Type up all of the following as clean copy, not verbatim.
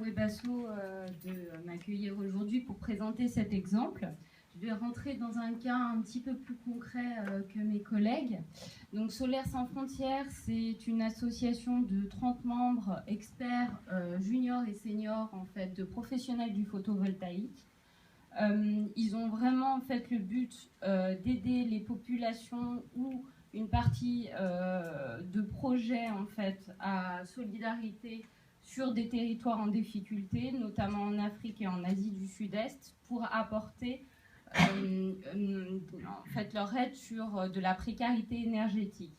Webasso de m'accueillir aujourd'hui pour présenter cet exemple. Je vais rentrer dans un cas un petit peu plus concret que mes collègues. Donc Solaire Sans Frontières, c'est une association de 30 membres, experts juniors et seniors en fait, de professionnels du photovoltaïque. Ils ont vraiment en fait le but d'aider les populations ou une partie de projets en fait à solidarité sur des territoires en difficulté, notamment en Afrique et en Asie du Sud-Est, pour apporter en fait leur aide sur de la précarité énergétique.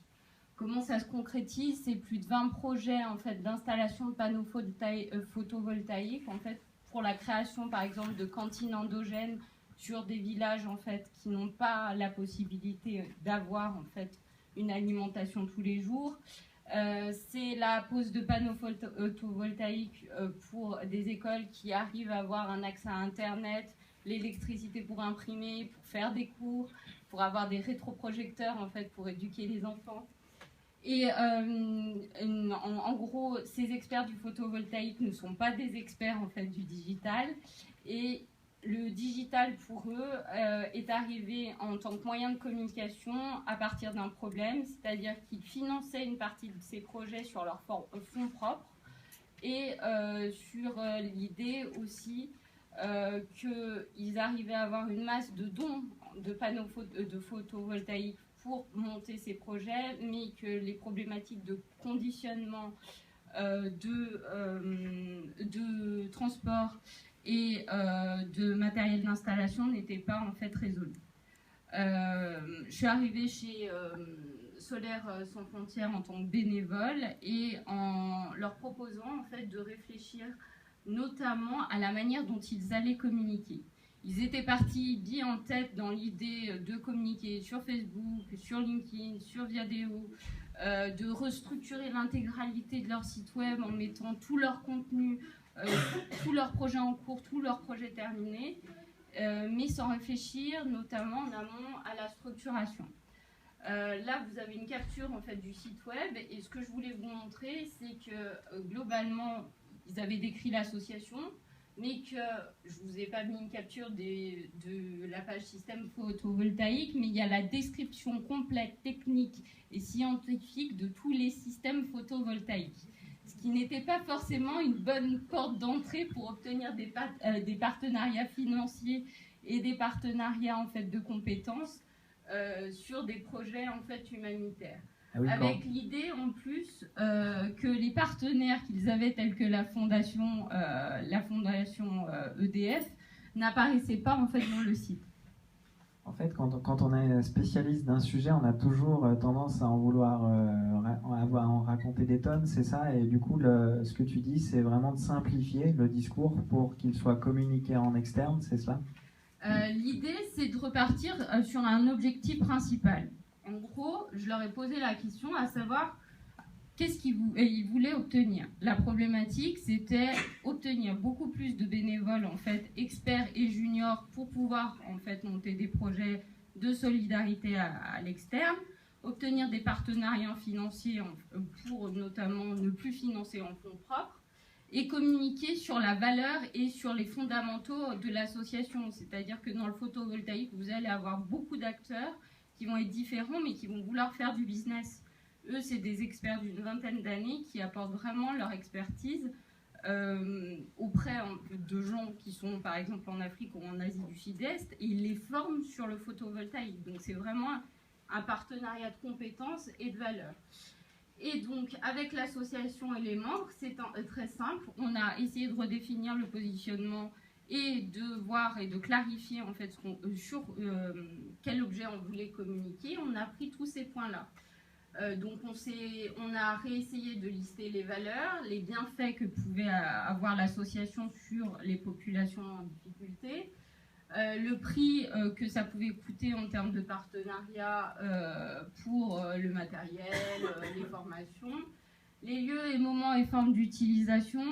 Comment ça se concrétise? C'est plus de 20 projets en fait d'installation de panneaux photovoltaïques en fait pour la création par exemple de cantines endogènes sur des villages en fait qui n'ont pas la possibilité d'avoir en fait une alimentation tous les jours. C'est la pose de panneaux photovoltaïques pour des écoles qui arrivent à avoir un accès à Internet, l'électricité pour imprimer, pour faire des cours, pour avoir des rétroprojecteurs en fait pour éduquer les enfants. Et en gros, ces experts du photovoltaïque ne sont pas des experts en fait du digital. Et le digital pour eux est arrivé en tant que moyen de communication à partir d'un problème, c'est-à-dire qu'ils finançaient une partie de ces projets sur leurs fonds propres et sur l'idée aussi qu'ils arrivaient à avoir une masse de dons de panneaux de photovoltaïques pour monter ces projets, mais que les problématiques de conditionnement, de transport et de matériel d'installation n'étaient pas en fait résolues. Je suis arrivée chez Solaire Sans Frontières en tant que bénévole et en leur proposant en fait de réfléchir notamment à la manière dont ils allaient communiquer. Ils étaient partis bien en tête dans l'idée de communiquer sur Facebook, sur LinkedIn, sur Viadeo, de restructurer l'intégralité de leur site web en mettant tout leur contenu, tous leurs projets en cours, tous leurs projets terminés, mais sans réfléchir notamment en amont à la structuration. Là, vous avez une capture en fait, du site web et ce que je voulais vous montrer, c'est que globalement, ils avaient décrit l'association, mais que je ne vous ai pas mis une capture de la page système photovoltaïque, mais il y a la description complète, technique et scientifique de tous les systèmes photovoltaïques. Ce qui n'était pas forcément une bonne porte d'entrée pour obtenir des partenariats financiers et des partenariats en fait, de compétences sur des projets en fait, humanitaires. Ah oui, avec l'idée en plus que les partenaires qu'ils avaient tels que la fondation EDF n'apparaissaient pas en fait dans le site. En fait, quand on est spécialiste d'un sujet, on a toujours tendance à en vouloir en raconter des tonnes, c'est ça. Et du coup, ce que tu dis, c'est vraiment de simplifier le discours pour qu'il soit communiqué en externe, c'est ça? L'idée, c'est de repartir sur un objectif principal. En gros, je leur ai posé la question à savoir qu'est-ce qu'ils voulaient obtenir. La problématique, c'était obtenir beaucoup plus de bénévoles, en fait, experts et juniors pour pouvoir en fait, monter des projets de solidarité à l'externe, obtenir des partenariats financiers pour notamment ne plus financer en fonds propres, et communiquer sur la valeur et sur les fondamentaux de l'association. C'est-à-dire que dans le photovoltaïque, vous allez avoir beaucoup d'acteurs qui vont être différents, mais qui vont vouloir faire du business. Eux, c'est des experts d'une vingtaine d'années qui apportent vraiment leur expertise auprès de gens qui sont, par exemple, en Afrique ou en Asie du Sud-Est, et ils les forment sur le photovoltaïque. Donc, c'est vraiment un partenariat de compétences et de valeurs. Et donc, avec l'association et les membres, c'est très simple. On a essayé de redéfinir le positionnement et de voir et de clarifier en fait sur quel objet on voulait communiquer. On a pris tous ces points-là. Donc, on a réessayé de lister les valeurs, les bienfaits que pouvait avoir l'association sur les populations en difficulté, le prix que ça pouvait coûter en termes de partenariat pour le matériel, les formations, les lieux et moments et formes d'utilisation.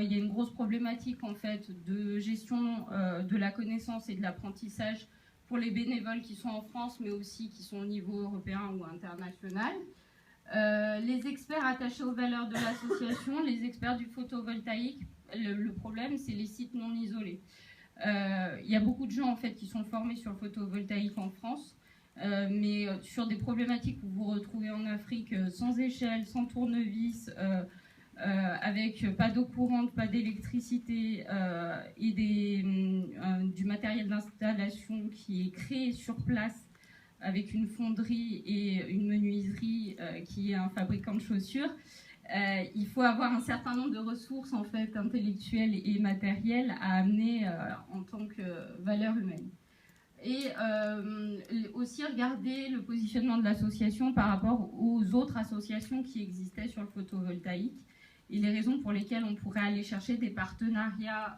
Il y a une grosse problématique en fait de gestion de la connaissance et de l'apprentissage pour les bénévoles qui sont en France, mais aussi qui sont au niveau européen ou international. Les experts attachés aux valeurs de l'association, les experts du photovoltaïque, le problème, c'est les sites non isolés. Il y a beaucoup de gens en fait qui sont formés sur le photovoltaïque en France, mais sur des problématiques que vous retrouvez en Afrique sans échelle, sans tournevis, avec pas d'eau courante, pas d'électricité et du matériel d'installation qui est créé sur place avec une fonderie et une menuiserie qui est un fabricant de chaussures. Il faut avoir un certain nombre de ressources en fait, intellectuelles et matérielles à amener en tant que valeur humaine. Et aussi regarder le positionnement de l'association par rapport aux autres associations qui existaient sur le photovoltaïque et les raisons pour lesquelles on pourrait aller chercher des partenariats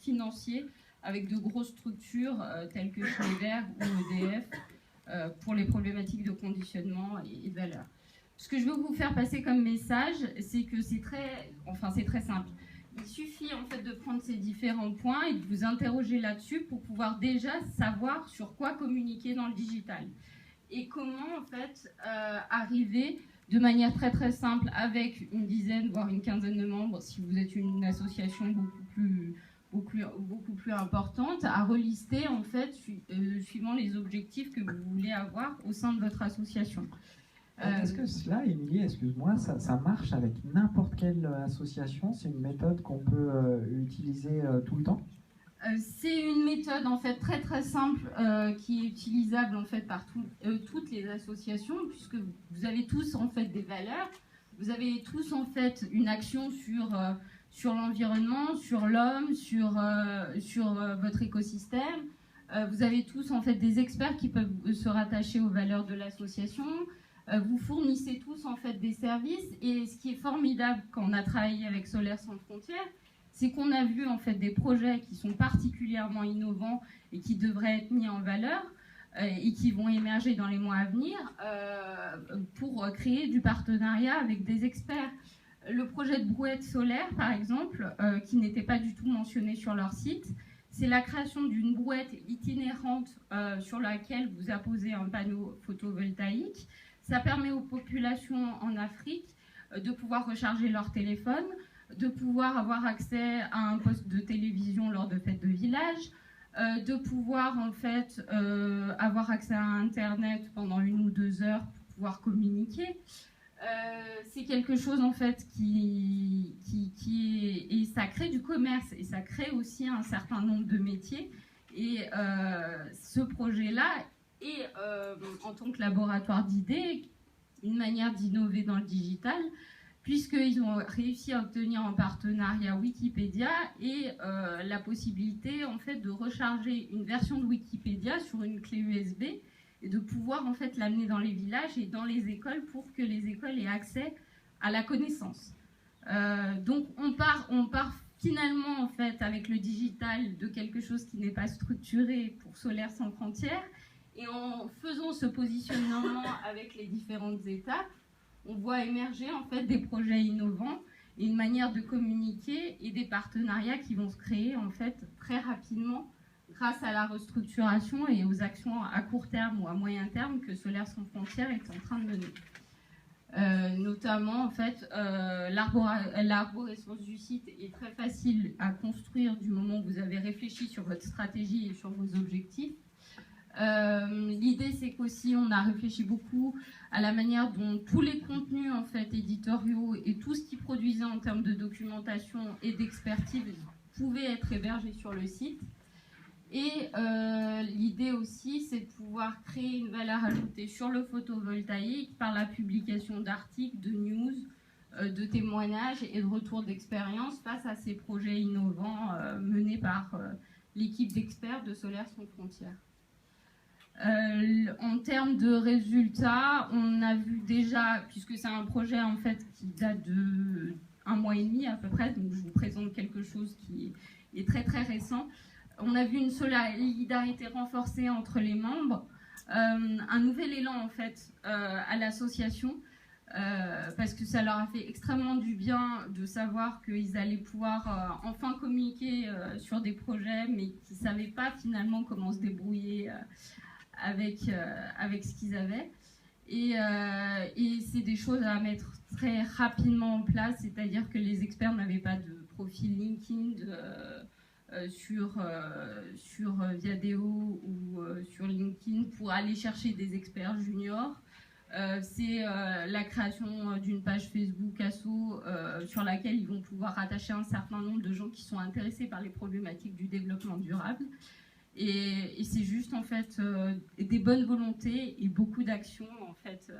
financiers avec de grosses structures telles que Schneider ou EDF pour les problématiques de conditionnement et de valeur. Ce que je veux vous faire passer comme message, c'est que c'est très simple. Il suffit en fait de prendre ces différents points et de vous interroger là-dessus pour pouvoir déjà savoir sur quoi communiquer dans le digital et comment en fait arriver de manière très très simple avec une dizaine voire une quinzaine de membres si vous êtes une association beaucoup plus importante à relister en fait suivant les objectifs que vous voulez avoir au sein de votre association. Est-ce que cela, Émilie, excuse-moi, ça marche avec n'importe quelle association? C'est une méthode qu'on peut utiliser tout le temps? C'est une méthode en fait très très simple qui est utilisable en fait par toutes les associations puisque vous avez tous en fait des valeurs, vous avez tous en fait une action sur l'environnement, sur l'homme, sur votre écosystème. Vous avez tous en fait des experts qui peuvent se rattacher aux valeurs de l'association. Vous fournissez tous en fait des services et ce qui est formidable quand on a travaillé avec Solaire Sans Frontières, c'est qu'on a vu en fait des projets qui sont particulièrement innovants et qui devraient être mis en valeur et qui vont émerger dans les mois à venir pour créer du partenariat avec des experts. Le projet de brouette solaire, par exemple, qui n'était pas du tout mentionné sur leur site, c'est la création d'une brouette itinérante sur laquelle vous apposez un panneau photovoltaïque. Ça permet aux populations en Afrique de pouvoir recharger leur téléphone, de pouvoir avoir accès à un poste de télévision lors de fêtes de village, de pouvoir en fait avoir accès à Internet pendant 1 ou 2 heures pour pouvoir communiquer. C'est quelque chose en fait qui est, et ça crée du commerce et ça crée aussi un certain nombre de métiers. Et ce projet-là est en tant que laboratoire d'idées une manière d'innover dans le digital, puisqu'ils ont réussi à obtenir en partenariat Wikipédia et la possibilité en fait de recharger une version de Wikipédia sur une clé USB et de pouvoir en fait l'amener dans les villages et dans les écoles pour que les écoles aient accès à la connaissance. Donc on part finalement en fait avec le digital de quelque chose qui n'est pas structuré pour Solaire Sans Frontières, et en faisant ce positionnement avec les différentes étapes, on voit émerger en fait des projets innovants et une manière de communiquer et des partenariats qui vont se créer en fait très rapidement grâce à la restructuration et aux actions à court terme ou à moyen terme que Solaire Sans Frontières est en train de mener. Notamment en fait l'arborescence du site est très facile à construire du moment où vous avez réfléchi sur votre stratégie et sur vos objectifs. L'idée c'est qu'aussi on a réfléchi beaucoup à la manière dont tous les contenus en fait éditoriaux et tout ce qui produisait en termes de documentation et d'expertise pouvait être hébergé sur le site. Et l'idée aussi c'est de pouvoir créer une valeur ajoutée sur le photovoltaïque par la publication d'articles, de news, de témoignages et de retours d'expérience face à ces projets innovants menés par l'équipe d'experts de Solaire Sans Frontières. En termes de résultats, on a vu déjà, puisque c'est un projet en fait qui date de 1 mois et demi à peu près, donc je vous présente quelque chose qui est très très récent. On a vu une solidarité renforcée entre les membres, un nouvel élan en fait à l'association, parce que ça leur a fait extrêmement du bien de savoir qu'ils allaient pouvoir enfin communiquer sur des projets, mais qu'ils ne savaient pas finalement comment se débrouiller avec ce qu'ils avaient. Et c'est des choses à mettre très rapidement en place, c'est-à-dire que les experts n'avaient pas de profil LinkedIn sur Viadeo ou sur LinkedIn pour aller chercher des experts juniors. C'est la création d'une page Facebook asso sur laquelle ils vont pouvoir rattacher un certain nombre de gens qui sont intéressés par les problématiques du développement durable. Et c'est juste en fait des bonnes volontés et beaucoup d'actions en fait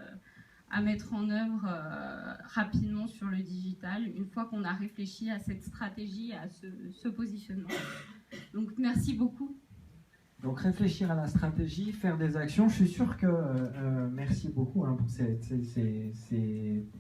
à mettre en œuvre rapidement sur le digital une fois qu'on a réfléchi à cette stratégie, à ce positionnement. Donc merci beaucoup. Donc réfléchir à la stratégie, faire des actions. Je suis sûr que merci beaucoup pour ces